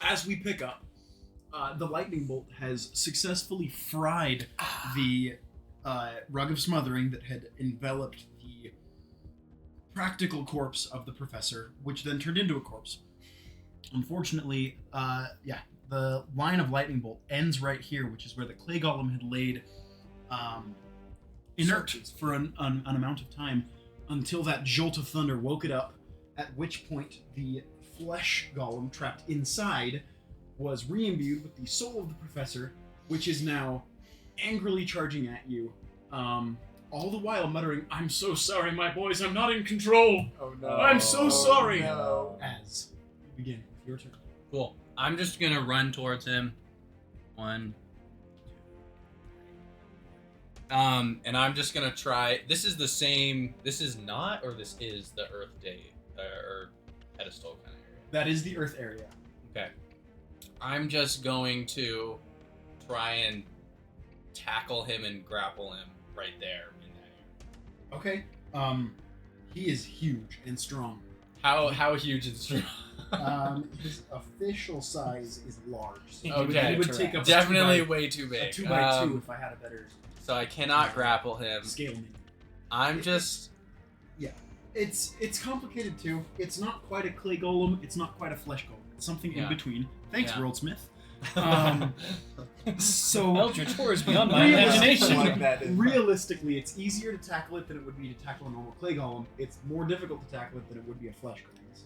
as we pick up, the lightning bolt has successfully fried the rug of smothering that had enveloped the practical corpse of the professor, which then turned into a corpse. Unfortunately, the line of lightning bolt ends right here, which is where the clay golem had laid inert for an amount of time until that jolt of thunder woke it up, at which point the flesh golem trapped inside was re-imbued with the soul of the professor, which is now angrily charging at you, all the while muttering, "I'm so sorry, my boys, I'm not in control. Oh no. I'm so sorry." No. As we begin with your turn. Cool. I'm just gonna run towards him. 1, 2. And I'm just gonna try. This is the same. This is not, or this is the Earth Day or pedestal kind of area. That is the Earth area. Okay. I'm just going to try and tackle him and grapple him right there in that area. Okay. He is huge and strong. How huge and strong? His official size is large. So Okay. he would take up Definitely a 2x, way too big. a 2x2 if I had a better So I cannot grapple him. scaling. I'm just. It's complicated too. It's not quite a clay golem. It's not quite a flesh golem. It's something in Yeah. between. Thanks, Yeah. WorldSmith. So Eldritch horror is beyond my Realistically- imagination. Like that is- realistically, it's easier to tackle it than it would be to tackle a normal clay golem. It's more difficult to tackle it than it would be a flesh golem. This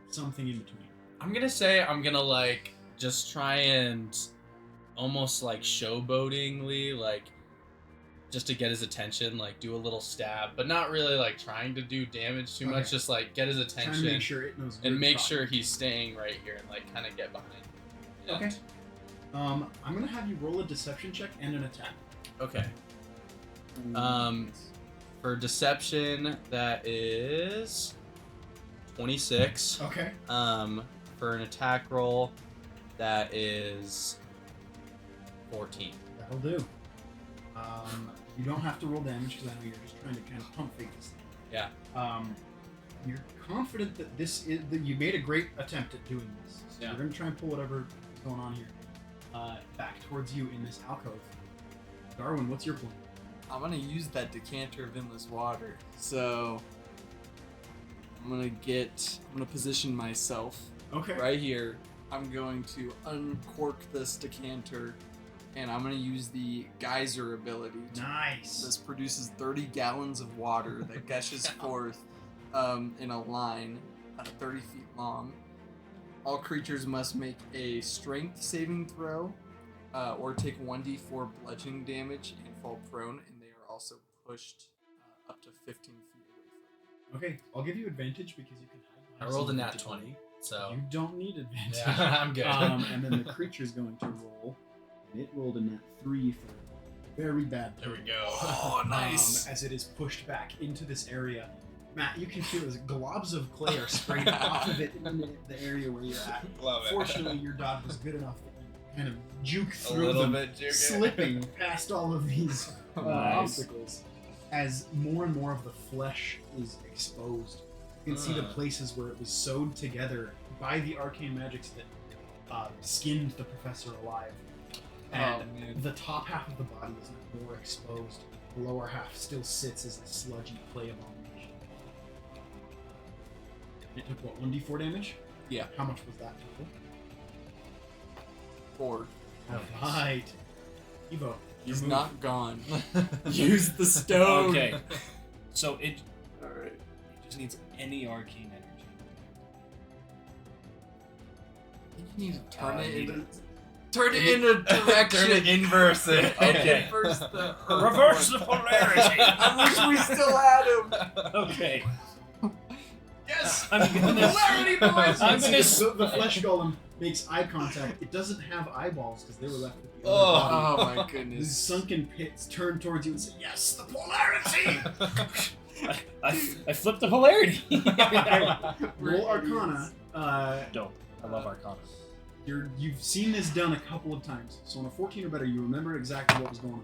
is something in between. I'm gonna say I'm gonna like just try and almost like showboatingly like just to get his attention, like do a little stab, but not really like trying to do damage too much. Okay. Just like get his Trying to attention make sure it knows. and your make problem. sure he's staying right here and like kind of get behind. Yeah. Okay. I'm gonna have you roll a deception check and an attack. Okay. For deception, that is 26. Okay. For an attack roll, that is 14. That'll do. You don't have to roll damage because I know you're just trying to kind of pump fake this thing. Yeah. You're confident that that you made a great attempt at doing this. So Yeah. you're gonna try and pull whatever is going on here back towards you in this alcove. Darwin, what's your plan? I'm gonna use that decanter of endless water. So I'm gonna position myself Okay. right here. I'm going to uncork this decanter, and I'm gonna use the geyser ability. Nice. This produces 30 gallons of water that gushes forth in a line 30 feet long. All creatures must make a strength saving throw or take 1d4 bludgeoning damage and fall prone, and they are also pushed up to 15 feet away from Okay, I'll give you advantage because you can hide. I rolled a nat something 20, so You don't need advantage. yeah, I'm good. And then the creature's going to roll, and it rolled a nat 3 for very bad. There we turn. go. Oh, nice. As it is pushed back into this area. Matt, you can feel as globs of clay are sprayed off of it in the area where you're at. Love it. Fortunately, your dodge was good enough that you kind of juke A through little them, bit juke it. slipping past all of these Nice. obstacles. As more and more of the flesh is exposed, you can see the places where it was sewed together by the arcane magics that skinned the professor alive. And man. the top half of the body is now more exposed. The lower half still sits as the sludgy clay abomination. It took what, 1d4 damage? Yeah. How much was that total? 4. Right. Evo. He's your move. not gone. Use the stone. Okay. So it Alright. just needs any arcane energy. You need to turn it need into... Turn it in a direction. Turn it inverse it. Okay. Reverse the... Reverse the polarity. I wish we still had him. Okay. Yes! I'm gonna. Polarity, boys! I'm gonna. The flesh golem makes eye contact. It doesn't have eyeballs because they were left with the other Oh. body. Oh my These goodness. sunken pits turn towards you and say, "Yes, the polarity!" I flipped the polarity. Roll Arcana. Dope. I love Arcana. You've seen this done a couple of times. So on a 14 or better, you remember exactly what was going on.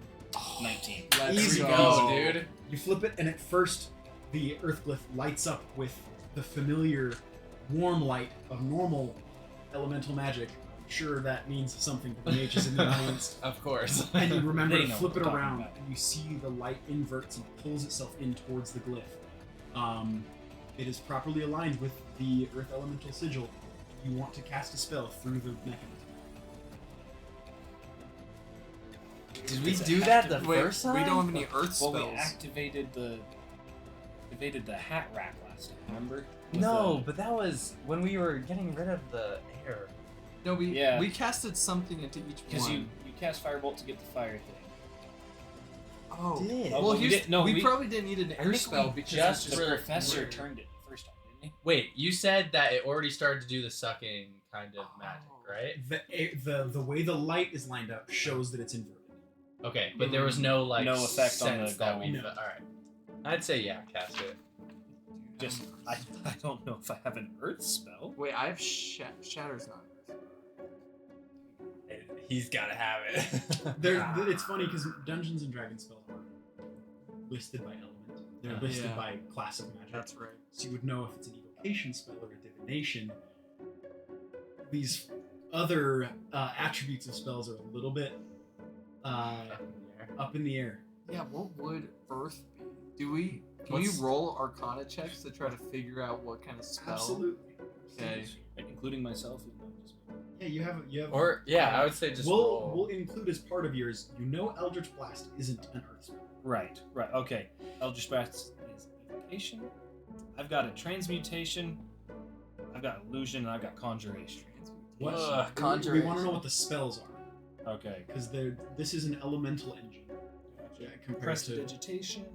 19. Let's Easy Go, dude. You flip it, and at first, the earth glyph lights up with the familiar warm light of normal elemental magic, sure that means something to the mages in the audience. Of course. And you remember They to know flip what it we're talking around, about. and you see the light inverts and pulls itself in towards the glyph. It is properly aligned with the Earth Elemental Sigil. You want to cast a spell through the mechanism. Did we Does it do have that to the be- first time? We don't have any earth Well, spells. we activated the hat rack last time. Remember? With No, the- but that was when we were getting rid of the air. No, Yeah. we casted something into each because one. you cast firebolt to get the fire thing. Oh. Did. Oh, Well, we did- no, we we- probably didn't need an I air think spell we because just it's The really- professor weird. turned it the first time, didn't he? Wait, you said that it already started to do the sucking kind of magic, right? The way the light is lined up shows that it's inverted. Okay, but there was no like No effect on sense the that we. golem. All right, I'd say yeah, cast it. Just I don't know if I have an earth spell. Wait, I have Shatter's not. He's gotta have it. It's funny because Dungeons and Dragons spells are listed by element. They're listed Yeah. by class of magic. That's right. So you would know if it's an evocation spell or a divination. These other attributes of spells are a little bit up in the air. Yeah, what would Earth be? Can we What's- roll Arcana checks to try to figure out what kind of spell? Absolutely. Okay. Including myself. You know, just- Yeah, you have. Or yeah, I would say just roll. We'll include as part of yours. You know, Eldritch Blast isn't an Earth spell. Right. Okay. Eldritch Blast is evocation. I've got a transmutation. I've got illusion, and I've got conjuration. What? Ugh, we conjuration. want to know what the spells are Okay. because this is an elemental engine. Yeah, compared to Prestidigitation.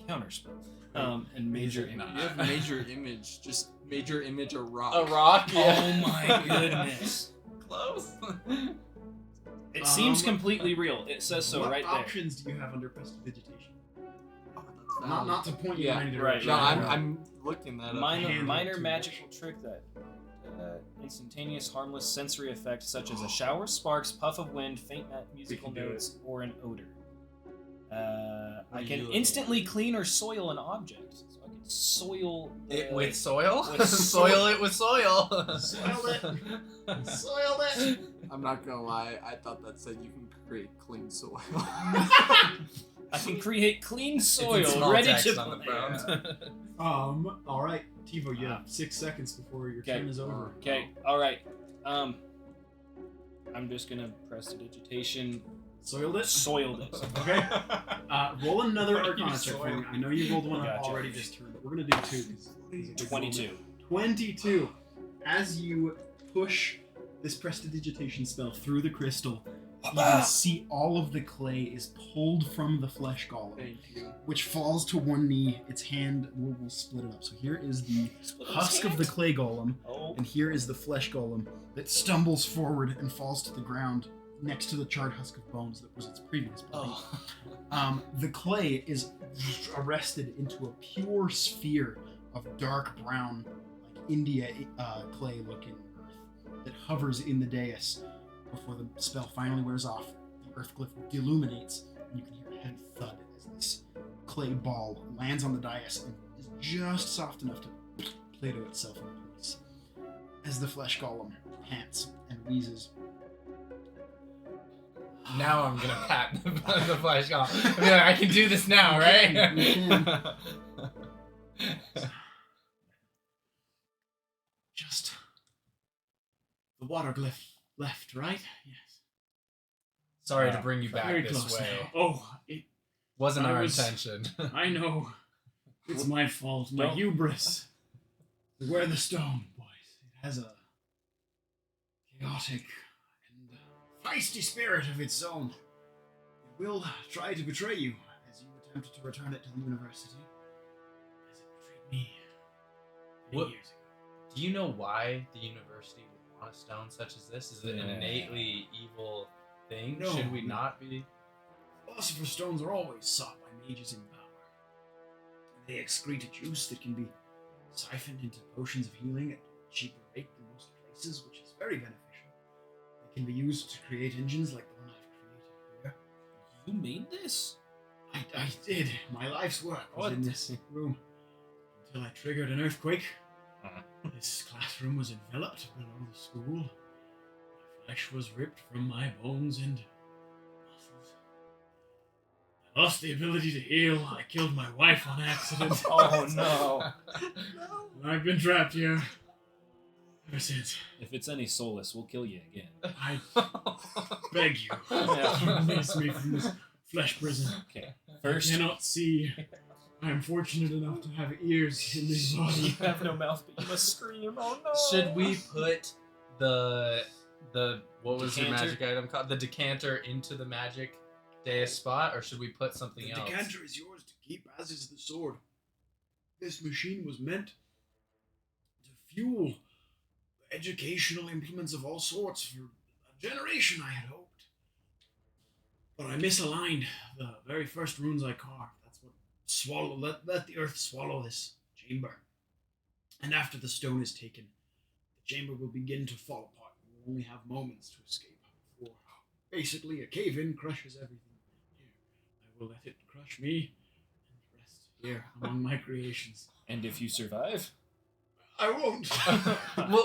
Counterspell. And major Nah. You have major image, just major image a rock. A rock. Oh Yeah. my goodness. Close. It seems completely real. It says so what right there. options do you have under Prestidigitation? Oh, that's valid. Not to point you Yeah, in any right, direction. No, right. I'm looking that up. Minor, Hand minor too magical much. trick that instantaneous, harmless sensory effect such as a shower, sparks, puff of wind, faint musical can do notes, or an odor. What I are you can looking instantly clean or soil an object. So I can soil It with soil. with soil it with soil. Soiled it. Soiled it. I'm not gonna lie, I thought that said you can create clean soil. I can create clean It's in soil small ready text to on the plant. front. All right, Tivo, you have 6 seconds before your Okay. turn is over. Okay, all right. I'm just gonna prestidigitation. Soiled it. Soiled it. Okay. Roll another What are Arcana you check for soiling? me. I know you rolled one up Gotcha. already this turn, but we're gonna do two. 'cause 22. 22. As you push this Prestidigitation spell through the crystal, you can see all of the clay is pulled from the flesh golem, Thank you. which falls to one knee. Its hand, we'll split it up. So here is the husk of the clay golem, Oh. and here is the flesh golem that stumbles forward and falls to the ground next to the charred husk of bones that was its previous body. Oh. The clay is arrested into a pure sphere of dark brown, like India clay looking earth that hovers in the dais before the spell finally wears off. The earth glyph deluminates, and you can hear a heavy thud as this clay ball lands on the dais and is just soft enough to Play-Doh itself into place. As the flesh golem pants and wheezes. Now I'm gonna pat the flesh golem. I mean, I can do this now, right? You can. Just the water glyph left, right? Yes. Sorry to bring you back Very this close way. now. Oh, Wasn't I our was- intention. I know. It's my fault, my Don't- hubris. To wear the stone, boys. It has a chaotic and feisty spirit of its own. It will try to betray you as you attempt to return it to the university, as it betrayed me many What- years ago. Do you know why the university would want a stone such as this? Is it an innately evil thing? No. Should we not be? Philosopher's stones are always sought by mages in power. They excrete a juice that can be siphoned into potions of healing at a cheaper rate than most places, which is very beneficial. They can be used to create engines like the one I've created here. You made this? I did. My life's work was What? in this room. Until I triggered an earthquake. Uh-huh. This bathroom was enveloped below the school. My flesh was ripped from my bones and muscles. I lost the ability to heal. I killed my wife on accident. Oh no. And I've been trapped here ever since. If it's any solace, we'll kill you again. I beg you, Yeah. release me from this flesh prison. Okay. I First, cannot see. I am fortunate enough to have ears in this you body. have no mouth, but you must scream. Oh no. Should we put the what was your Decanter? magic item called? The decanter into the magic dais spot, or should we put something The else? decanter is yours to keep, as is the sword. This machine was meant to fuel educational implements of all sorts for a generation, I had hoped. But I misaligned the very first runes I carved. That's what let the earth swallow this chamber. And after the stone is taken, the chamber will begin to fall apart. We'll only have moments to escape before basically a cave-in crushes everything. Here, I will let it crush me and rest here among my creations. And if you survive, I won't.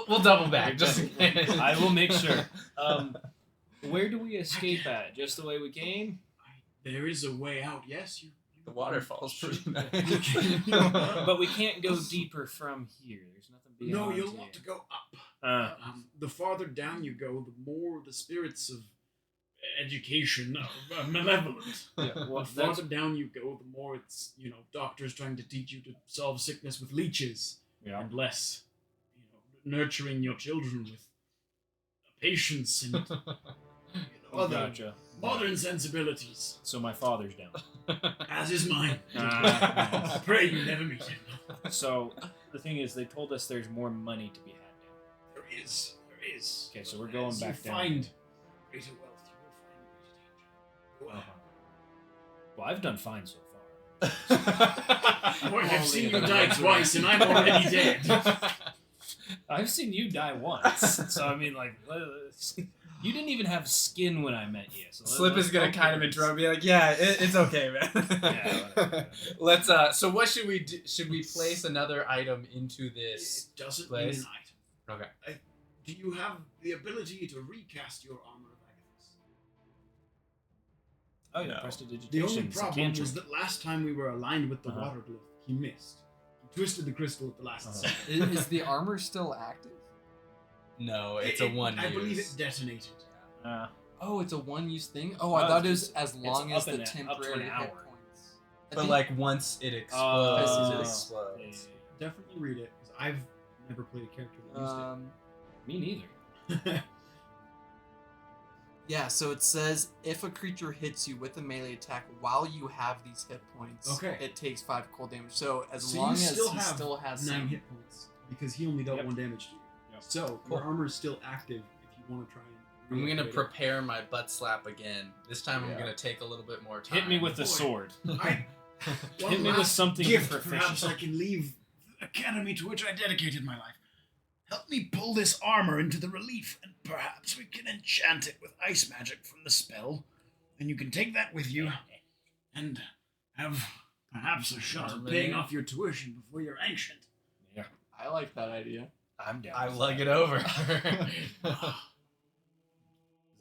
we'll double back just in case. I will make sure. Where do we escape at? Just the way we came? There is a way out. Yes, you. The waterfall's pretty You nice. can- But we can't go deeper from here. There's nothing beyond No, you'll here. want to go up. Uh, The farther down you go, the more the spirits of education are malevolent. yeah, well, The that's, farther down you go, the more it's, doctors trying to teach you to solve sickness with leeches, yeah. and less, nurturing your children with patience and other Gotcha. modern sensibilities, So my father's down. as is mine. Ah. I pray you never meet him. So the thing is, they told us there's more money to be had down. There is. Okay, so we're going As back you down. find greater wealth, you will find greater danger. Uh-huh. Well, I've done fine so far. Boy, I've seen you die twice, and I'm already dead. I've seen you die once. So I mean, like, you didn't even have skin when I met you. So Slip is gonna kind of interrupt, be like, "Yeah, it's okay, man." Yeah, whatever. Let's. So what should we do? Should we place another item into this? It doesn't place? mean an item. Okay. Do you have the ability to recast your armor of Agathis? Oh yeah, No. prestidigitation. The only It's a problem cantrip. was that last time we were aligned with the Uh-huh. water glyph, he missed. He twisted the crystal at the last Uh-huh. second. Is the armor still active? No, it's a one. I believe use. it detonated. Oh, it's a one-use thing? Oh, I Oh, thought it was it's- as long up as the in a- up to temporary an hit hour. points. I But think- like once it explodes, Oh. it explodes. Definitely read it, because I've never played a character that Me neither. used it. yeah, so it says if a creature hits you with a melee attack while you have these hit points, Okay. it takes 5 cold damage. So as So long you as still he have still has 9 some... hit points, because he only dealt Yep. 1 damage to you. Yep. So, Cool. your armor is still active if you want to try and... I'm gonna reactivate it. prepare my butt slap again. This time I'm Yeah. gonna take a little bit more time. Hit me with the Boy. sword. I, Hit me with something gift, proficient. perhaps I can leave the academy to which I dedicated my life. Help me pull this armor into the relief, and perhaps we can enchant it with ice magic from the spell. And you can take that with you, and have perhaps a shot at paying off your tuition before you're ancient. Yeah, I like that idea. I'm down. I with lug that. it over.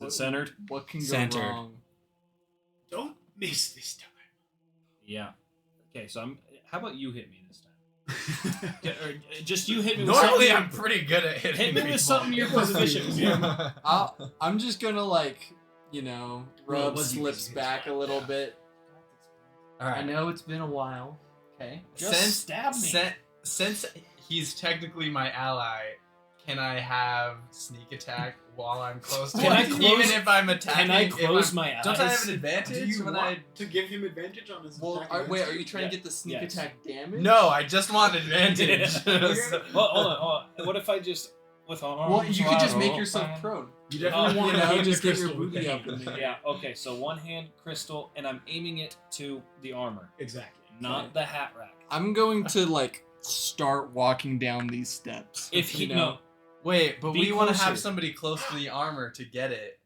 Is it centered? What can go Centered. wrong? Don't miss this time. Yeah. Okay, so how about you hit me this time? Or just you hit me with Normally, something. I'm pretty good at hitting Hit me people. with something you're It wasn't proficient easy. with. I'm just gonna like, Well, rub it was Slips easy. back a little Yeah. bit. All I right. know it's been a while. Okay. Just stab me. Since he's technically my ally, can I have sneak attack while I'm close to Can I him? close- Even if I'm attacking? Can I if close I'm- my eyes? Don't I have an Do advantage you when want to give him advantage on his Well, attack? wait, against are you trying to Yeah. get the sneak Yes. attack damage? No, I just want advantage. Okay. Well, hold on. What if I just with arms? Well, you could just make wide yourself open? prone. You definitely Oh, want you to know, aim just the get your crystal with booty the up hand. in there. Yeah. Okay. So one hand crystal, and I'm aiming it to the armor, Exactly. not Okay. the hat rack. I'm going to start walking down these steps. If he you know. Wait, but Be we want to have closer. somebody close to the armor to get it.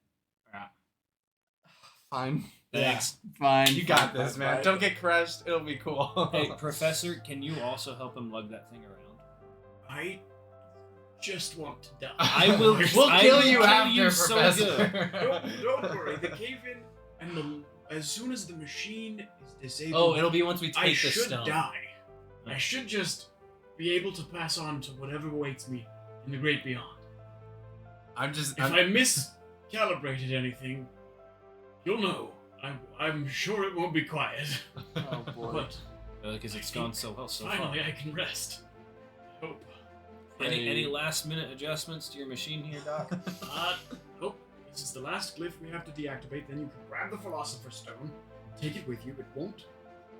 Fine. Thanks. Fine. You got fine, this, fine, man. fine. Don't get crushed. It'll be cool. Hey, Professor, can you also help him lug that thing around? I just want to die. I will. We'll I kill will you kill after, you so Professor. good. Don't worry. The cave-in and as soon as the machine is disabled, Oh, it'll be once we I take the should stone. die. I should just be able to pass on to whatever awaits me in the great beyond. If I miscalibrated anything, you'll know. I'm sure it won't be quiet. Oh boy. But Because it's gone so well so far. finally, I can rest. I hope. Any last minute adjustments to your machine here, Doc? Nope. This is the last glyph we have to deactivate. Then you can grab the Philosopher's Stone, take it with you. It won't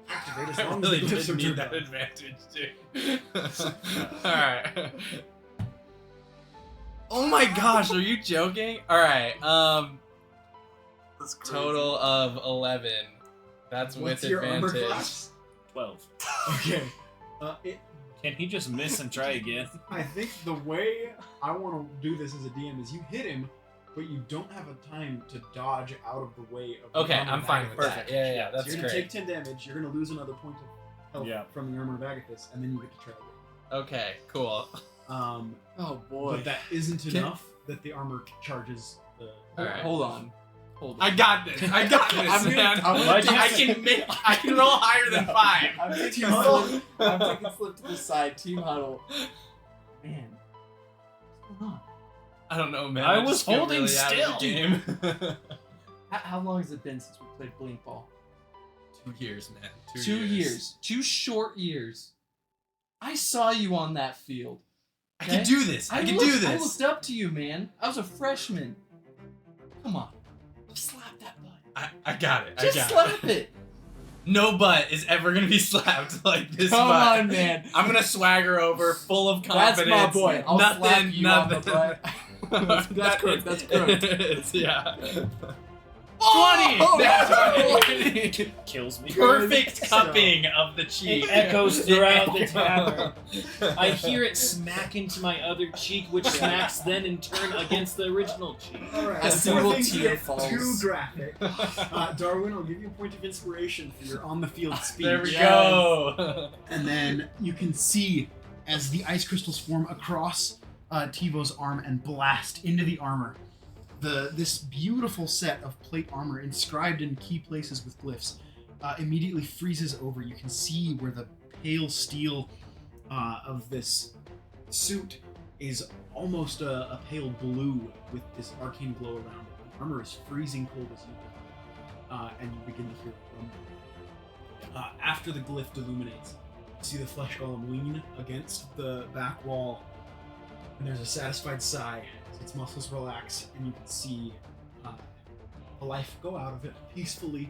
activate as I long really as the glyphs did are need turned that on. advantage too. Alright. Oh my gosh, are you joking? Alright, That's crazy. total of 11. That's What's with your armor advantage. class? 12. Okay. Can he just miss and try again? I think the way I want to do this as a DM is you hit him, but you don't have a time to dodge out of the way of the Okay, armor I'm of fine Agathis. with that. Yeah, Yeah, So that's you're gonna great. take 10 damage, you're gonna lose another point of health Yeah. from the armor of Agathis, and then you get to try again. Okay, cool. Oh boy. But that isn't Can- enough that the armor charges the... Alright. Hold on. I got this. I got this, I'm gonna- man. I'm gonna Why'd you I say- can roll higher than 5. I'm taking Team huddle. I'm taking slip to the side. Team huddle. Man. What's going on? I don't know, man. I just was feel holding really out of the still. game. How long has it been since we played Blink Ball? 2 years, man. 2 years. 2 short years. I saw you on that field. I can do this. I can do this. I looked up to you, man. I was a freshman. Come on. Just slap that butt. I got it. Just I got slap it. it. No butt is ever gonna be slapped like this Come butt. on, man. I'm gonna swagger over, full of That's confidence. my boy. I'll nothing, slap you on the nothing. butt. That's correct. That's correct. Yeah. 20! Oh, That's 20. Kills me. Perfect cupping of the cheek. It echoes throughout the It tavern. echoes. I hear it smack into my other cheek, which smacks then in turn against the original cheek. Alright, A before single things tear get falls. too graphic, Darwin, I'll give you a point of inspiration for your on-the-field speech. There we Yes. go. And then you can see as the ice crystals form across TIVO's arm and blast into the armor. This beautiful set of plate armor inscribed in key places with glyphs immediately freezes over. You can see where the pale steel of this suit is almost a pale blue with this arcane glow around it. The armor is freezing cold as you go, and you begin to hear it rumble. After the glyph deluminates, you see the flesh golem lean against the back wall, and there's a satisfied sigh as its muscles relax, and you can see the life go out of it peacefully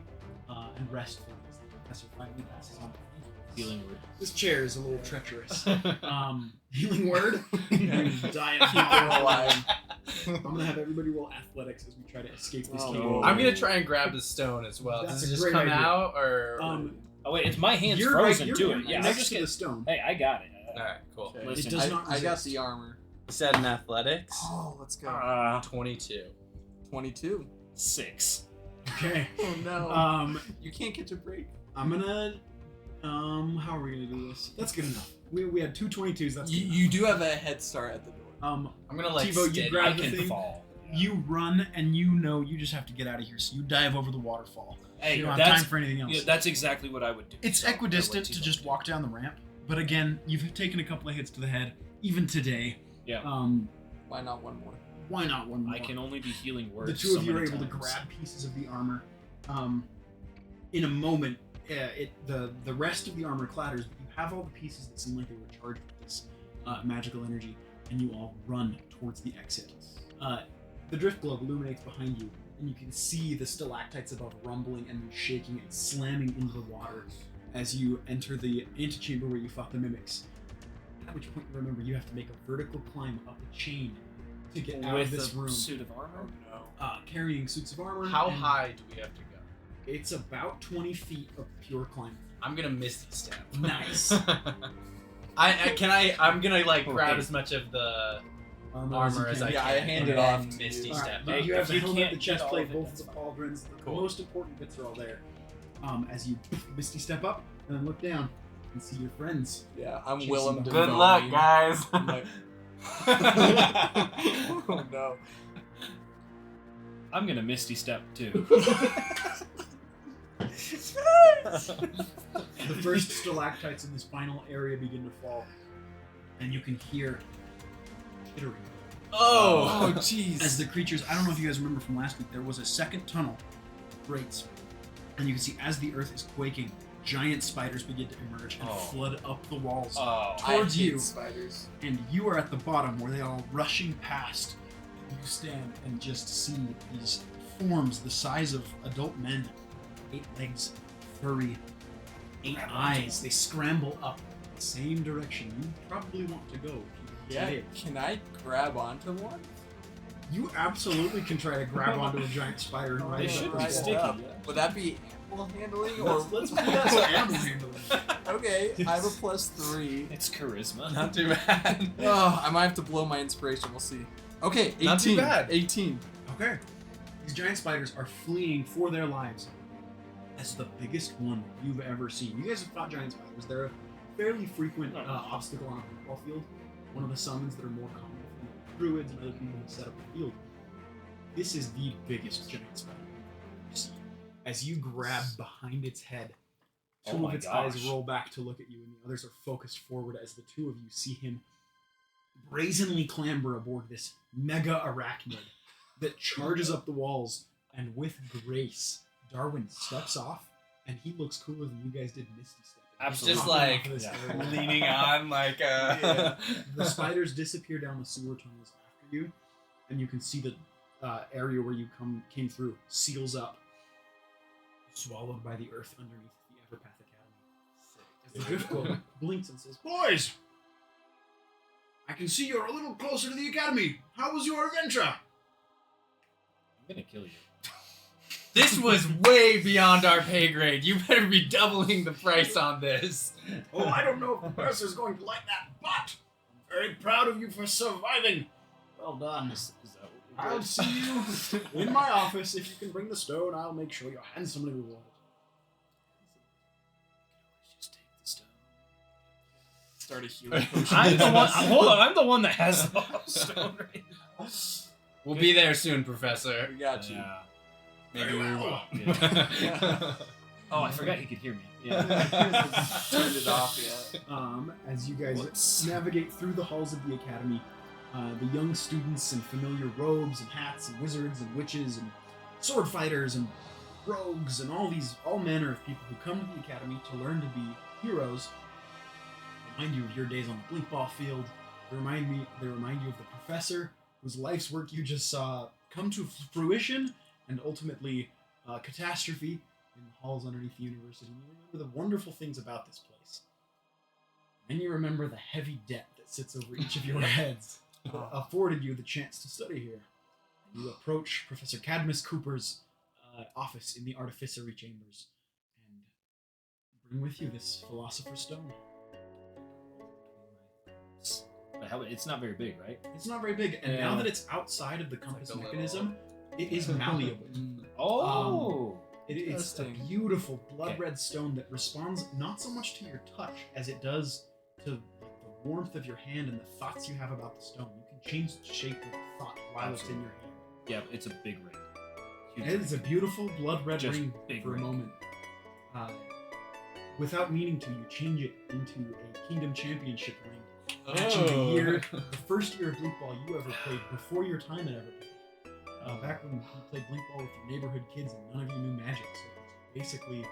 and restfully as the professor finally passes on. Healing word. This chair is a little treacherous. Healing word. Yeah. You die and Keep it alive. I'm gonna have everybody roll athletics as we try to escape this Oh, cave. no. I'm gonna try and grab the stone as well. That's Does a it just great come idea. out or? Oh wait, it's my hands you're frozen right, to you're it. Yeah, I'm next just to getting. the stone. Hey, I got it. All right, cool. Okay. Listen, It does not I got resist. the armor. You said in athletics. Oh, let's go. 22. 22. 6. Okay. Oh no. You can't get your break. I'm gonna. How are we gonna do this? That's good enough. We had two 22s. That's good You do have a head start at the door. enough. I'm gonna like TiVo, you steady. grab I the can thing. fall. You run and you know you just have to get out of here, so you dive over the waterfall. Hey, You don't have that's time for anything else. yeah, that's exactly what I would do. It's So, equidistant what to Tivo just did. walk down the ramp, but again, you've taken a couple of hits to the head, even today. Yeah. Why not one more? Why not one more? I can only be healing words. The two so of you are many able to times. grab pieces of the armor. In a moment, the rest of the armor clatters, but you have all the pieces that seem like they were charged with this magical energy, and you all run towards the exit. The drift globe illuminates behind you, and you can see the stalactites above rumbling and then shaking and slamming into the water as you enter the antechamber where you fought the mimics. At which point, remember, you have to make a vertical climb up a chain to get out with of this a room, suit of armor. carrying suits of armor. How and high do we have to go? It's about 20 feet of pure climbing. I'm gonna misty step. Nice. I'm gonna like grab Okay. as much of the Armor armor you as can. I Yeah, can. I hand and it then off to misty you. step. Alright, up. you have If the you helmet, can't the get chest all plate, of it, both that's the fine. pauldrons. The Cool. most important bits are all there. As you misty step up and then look down and see your friends. Yeah, I'm Chasing Willem behind Dafoe. you. Good luck, guys. I'm like, Oh no. I'm gonna Misty Step too. The first stalactites in this final area begin to fall, and you can hear chittering. Oh, jeez. As the creatures, I don't know if you guys remember from last week, there was a second tunnel, grates, and you can see as the earth is quaking, giant spiders begin to emerge and flood up the walls Oh. towards I hate you, spiders. and you are at the bottom where they are all rushing past. You stand and just see these forms the size of adult men, 8 legs, furry, 8 eyes. They scramble up the same direction you probably want to go. If you Yeah, did. can I grab onto one? You absolutely can try to grab onto a giant spider and ride They it should up. be Right sticky. up. Yeah. Would that be animal handling or Let's put that to animal handling. Okay, I have a +3. It's charisma. Not too bad. Oh, I might have to blow my inspiration. We'll see. Okay, 18. Not too bad. 18. Okay. These giant spiders are fleeing for their lives. That's the biggest one you've ever seen. You guys have fought giant spiders. They're a fairly frequent obstacle on a football field. One of the summons that are more common with druids and other people who set up the field. This is the biggest giant spider you've ever seen. As you grab behind its head, two Oh of my its eyes gosh. roll back to look at you, and the others are focused forward as the two of you see him brazenly clamber aboard this mega arachnid that charges up the walls, and with grace, Darwin steps off, and he looks cooler than you guys did Misty Step. Absolutely. Just Hopping like off of this yeah. area. leaning on like Yeah. The spiders disappear down the sewer tunnels after you, and you can see the area where you came through seals up, swallowed by the earth underneath the Everpath Academy. As the Driftglobe blinks and says, "Boys, I can see you're a little closer to the academy. How was your adventure?" I'm gonna kill you. This was way beyond our pay grade. You better be doubling the price on this. "Oh, I don't know if the purser's going to like that, but I'm very proud of you for surviving. Well done. Is that what we I'll did? see you in my office. If you can bring the stone, I'll make sure you're handsomely rewarded." Just take the stone. Start a healing potion. I'm the one. Hold on. I'm the one that has the stone right now. We'll be there soon, Professor. We got you. Yeah. Maybe we Very will. well. Yeah. Oh, I forgot you could hear me. Yeah. Turned it off yet. As you guys Whoops. navigate through the halls of the academy, the young students in familiar robes and hats and wizards and witches and sword fighters and rogues and all manner of people who come to the academy to learn to be heroes remind you of your days on the blink ball field. They remind you of the professor whose life's work you just saw come to fruition and ultimately catastrophe in the halls underneath the university. And you remember the wonderful things about this place. And you remember the heavy debt that sits over each of your heads that afforded you the chance to study here. You approach Professor Cadmus Cooper's office in the Artificery Chambers and bring with you this Philosopher's Stone. But how, it's not very big, right? It's not very big, and Yeah. now that it's outside of the compass like a mechanism, it is malleable. Oh. It's a Interesting. beautiful blood red stone that responds not so much to your touch as it does to like, the warmth of your hand and the thoughts you have about the stone. You can change the shape of the thought while it's in your hand. Yeah, it's a big ring. Huge It is a ring. beautiful blood red Just ring big for ring. a moment. Without meaning to, you change it into a Kingdom Championship ring. Matching the year, the first year of Blink Ball you ever played before your time at Everton. Back when you played Blink Ball with your neighborhood kids and none of you knew magic, so it was basically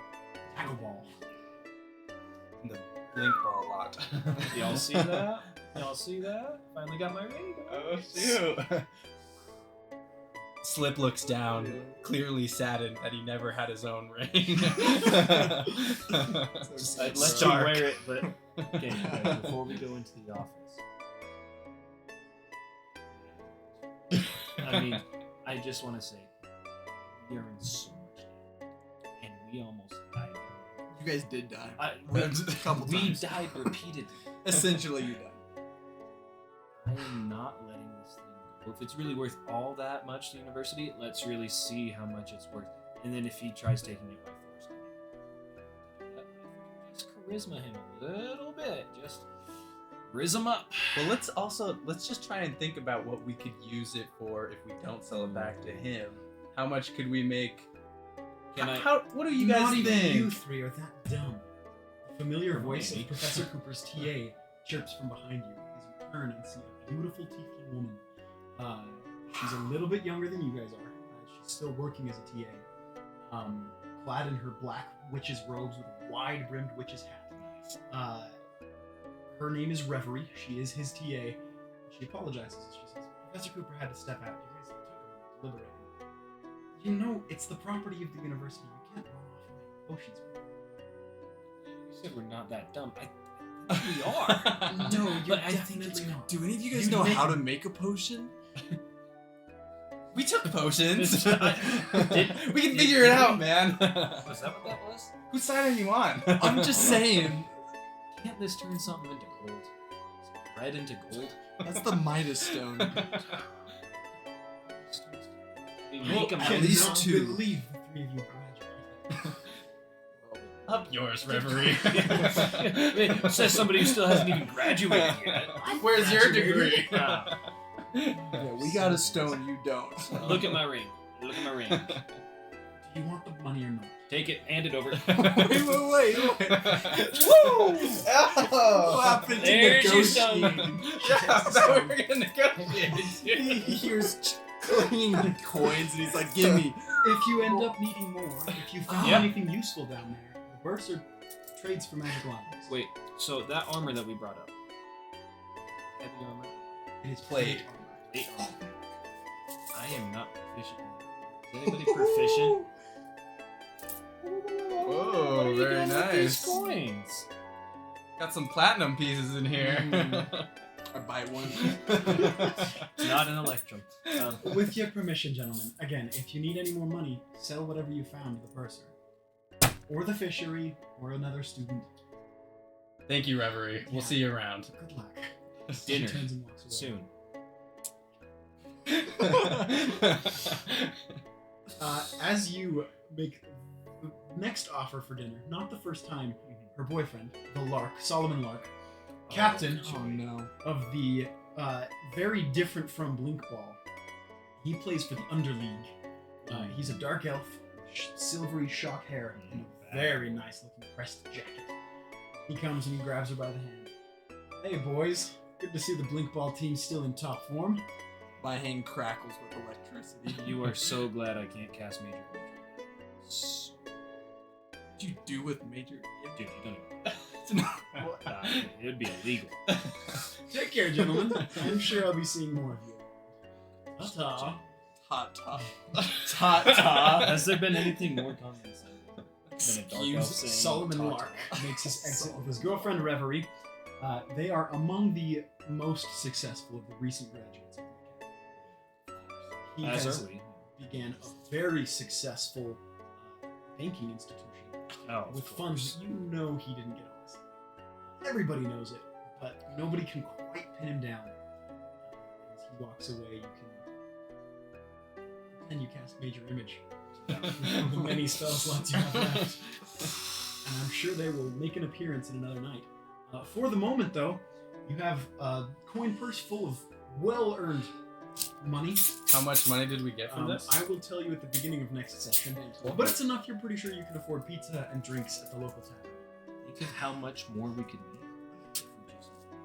tackle ball. The blink ball a lot. Y'all see that? Y'all see that? Finally got my ring. Oh shoot. Slip looks down, clearly saddened that he never had his own ring. Just, I'd let Stark. you wear it, but okay. Guys, before we go into the office, I mean, I just want to say we are in so much debt, and we almost died. You guys did die. We, A couple we times. died repeatedly. Essentially, you died. I am not letting this thing go. If it's really worth all that much to the university, let's really see how much it's worth. And then if he tries taking it by force, just charisma him a little bit. Just Rizz up. Well, let's just try and think about what we could use it for if we don't sell it back to him. How much could we make? What do you guys Not even think? you three are that dumb. The familiar voice of Professor Cooper's TA chirps from behind you as you turn and see a beautiful tiefling woman. She's a little bit younger than you guys are. She's still working as a TA. Clad in her black witch's robes with a wide-brimmed witch's hat. Her name is Reverie. She is his TA. She apologizes. She says, Professor Cooper had to step out. You guys took him deliberating. You know, it's the property of the university. You can't run off and make potions with it. You said we're not that dumb. I think we are. No, you're But I think it's definitely not. Do any of you guys You know make how to them. make a potion? We took potions. we Did- can figure it out, man. Was that what that was? Whose side are you on? I'm just saying. Can't this turn something into gold? Red into gold? That's the Midas stone. We Well, make 'em at gold. least cannot two. believe the three of you graduated. Up yours, Reverie. It says somebody who still hasn't even graduated yet. Where's your degree? Ah, Yeah, we got a stone, you don't. look at my ring. Look at my ring. Do you want the money or not? Take it, hand it over. wait. Woo! What Oh! happened to There's your negotiating? Yeah, I thought we were gonna negotiate. He hears clinging coins and he's like, give me. If you end up needing more, if you found Yeah. anything useful down there, the Bursar trades for magical items. Wait, so that armor that we brought up. Heavy armor? It is Plate. Plate armor. I am not proficient in that. Is anybody proficient? Whoa, What are you very doing with these nice. coins? Got some platinum pieces in here. I buy one. It's not an electrum. With your permission, gentlemen, again, if you need any more money, sell whatever you found to the Bursar. Or the fishery, or another student. Thank you, Reverie. We'll Yeah. see you around. Good luck. Dinner. She turns and walks away. Soon. As you make the next offer for dinner, not the first time, her boyfriend, the Lark, Solomon Lark, captain Oh no. of the very different from Blinkball. He plays for the Underleague. He's a dark elf, silvery shock hair, and a very nice looking pressed jacket. He comes and he grabs her by the hand. Hey boys, good to see the Blinkball team still in top form. My hand crackles with electricity. You are so glad I can't cast Major Illusion. What you do with Major? Dude, you don't it would be illegal. Take care, gentlemen. I'm sure I'll be seeing more of you. Ta-ta. Ta-ta. Ta-ta. Has there been anything more condescending than a dark elf saying Solomon ta-ta? Lark makes his exit with his girlfriend Reverie. They are among the most successful of the recent graduates. He As has are we. began a very successful banking institution Oh, with of funds course. that you know he didn't get on his. Everybody knows it, but nobody can quite pin him down. As he walks away, you can pretend you cast Major Image. The many spell slots you have left. And I'm sure they will make an appearance in another night. For the moment, though, you have a coin purse full of well-earned money. How much money did we get from this? I will tell you at the beginning of next session, but it's enough you're pretty sure you can afford pizza and drinks at the local tavern. Think of how much more we could make if we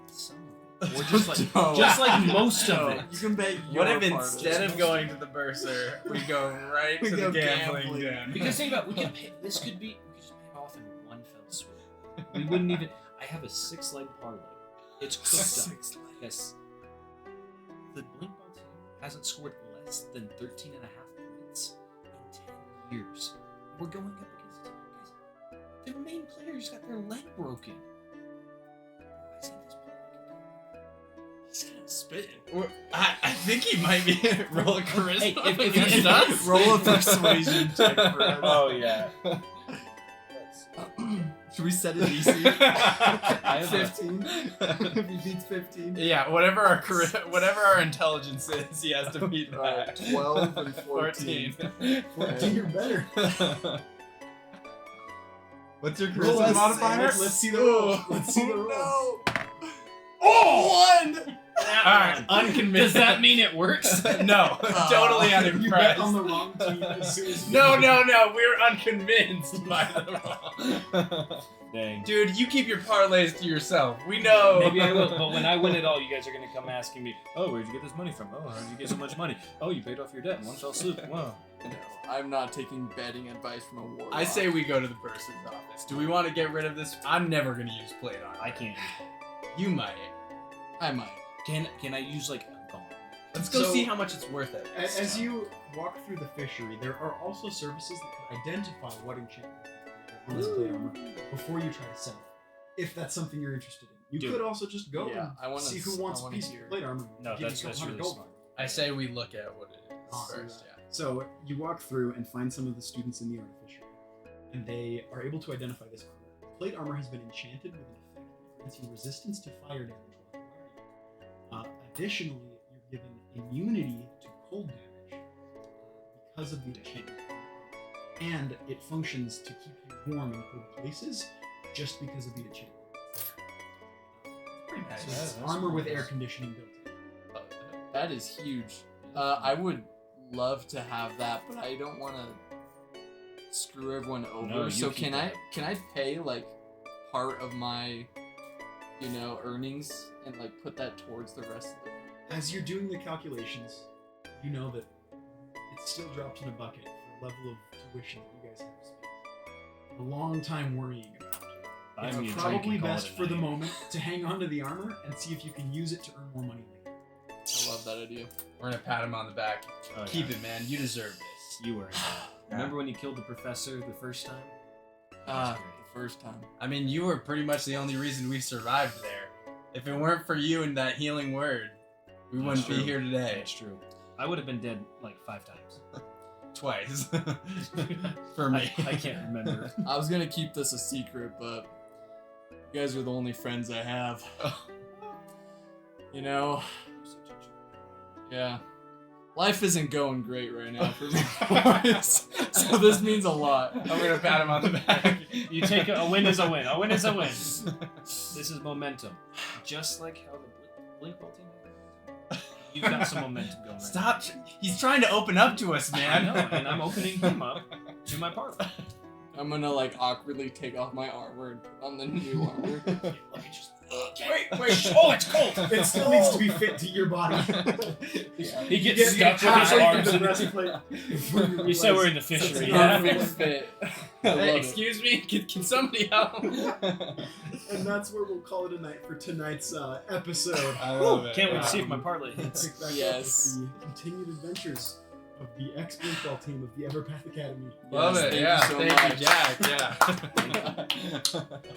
just some of it. Or just like No. just like most of it. You can bet your What if part instead it. of going to the bursar, we go right We to go the gambling gambling. den? Because think about it, we could pay, this could be we could just pay it off in one fell swoop. We wouldn't even. I have a 6-leg parlay. It's cooked up. 6 legs. Yes. The Blinkball team hasn't scored less than 13 and a half points in 10 years. We're going up against these guys. Their main players got their leg broken. I think this parlay He's gonna spit. I think he might be roll a charisma. Hey, if he he does, Roll a persuasion check for us. Oh yeah. Should we set a DC? I have 15. If he beats 15. Yeah, whatever our intelligence is, he has to beat Alright, that. 12 and 14. 14 or better. What's your Roll charisma a modifier? save. Let's see the roll. Let's see the roll. No! Oh! One! Alright, unconvinced. Does that mean it works? No, totally You bet unimpressed. on the wrong team as soon as you No, we're unconvinced by the roll. Dang. Dude, you keep your parlays to yourself. We know. Maybe I will, but when I win it all, you guys are gonna come asking me, "Oh, where'd you get this money from? Oh, how'd you get so much money? Oh, you paid off your debt in one fell swoop. Wow." No, I'm not taking betting advice from a warlock. I say we go to the bursar's office. Do we want to get rid of this? I'm never gonna use plate armor. I can't. You might. I might. Can I use like a gauntlet? Let's go So- see how much it's worth it. As you walk through the fishery, there are also services that can identify what enchantment on this plate armor before you try to sell it. If that's something you're interested in, you Do could it. also just go Yeah, I and wanna see s- who wants I a wanna piece hear. of plate armor. No, give you that's a couple hundred really gold. smart. I say we look at what it is Awesome. first. Yeah. So you walk through and find some of the students in the artificer, and they are able to identify this armor. Plate armor has been enchanted with an effect that grants you resistance to fire damage while wearing it. Additionally, you're given immunity to cold damage because of the enchantment, and it functions to keep you warm in cold places just because of the enchantment. Pretty nice. So it's that's armor with nice. air conditioning built in. That is huge. I would love to have that, but I don't want to screw everyone over. No, you so keep can that. I pay like part of my, earnings and like put that towards the rest of it? As you're doing the calculations, you know that it still drops in a bucket for the level of tuition that you guys have spent. A long time worrying about it. Buy It's me a drink probably and call best it a for the night. moment to hang on to the armor and see if you can use it to earn more money later. I love that idea. We're gonna pat him on the back. Oh, Keep yeah. it, man. You deserve this. You were. Remember when you killed the professor the first time? The first time. I mean, you were pretty much the only reason we survived there. If it weren't for you and that healing word, we That's wouldn't be true. here today. That's true. I would have been dead like 5 times. Twice. For me. I can't remember. I was gonna keep this a secret, but you guys are the only friends I have. Yeah. Life isn't going great right now for me, boys. So this means a lot. I'm gonna pat him on the back. You take a win is a win. A win is a win. This is momentum. Just like how the Blink Ball team had. You've got some momentum going. Stop. He's trying to open up to us, Right man. now. I know, and I'm opening him up to my part. I'm gonna like awkwardly take off my armor and put on the new armor. Let me just. Wait. Oh, it's cold. It still needs to be fit to your body. Yeah. He You gets get stuck with his halfway arms. through the In breastplate before you you said realize we're in the It's fishery. a Yeah. perfect fit. I love Hey, it. excuse me? Can somebody help? And that's where we'll call it a night for tonight's episode. I love it. Can't wait to see if my parlay We'll hits. pick back Yes. up with the continued adventures of the ex-Blink Ball team of the Everpath Academy. Love Yes, it. thank Yeah. you so Thank much. you, Jack. Yeah.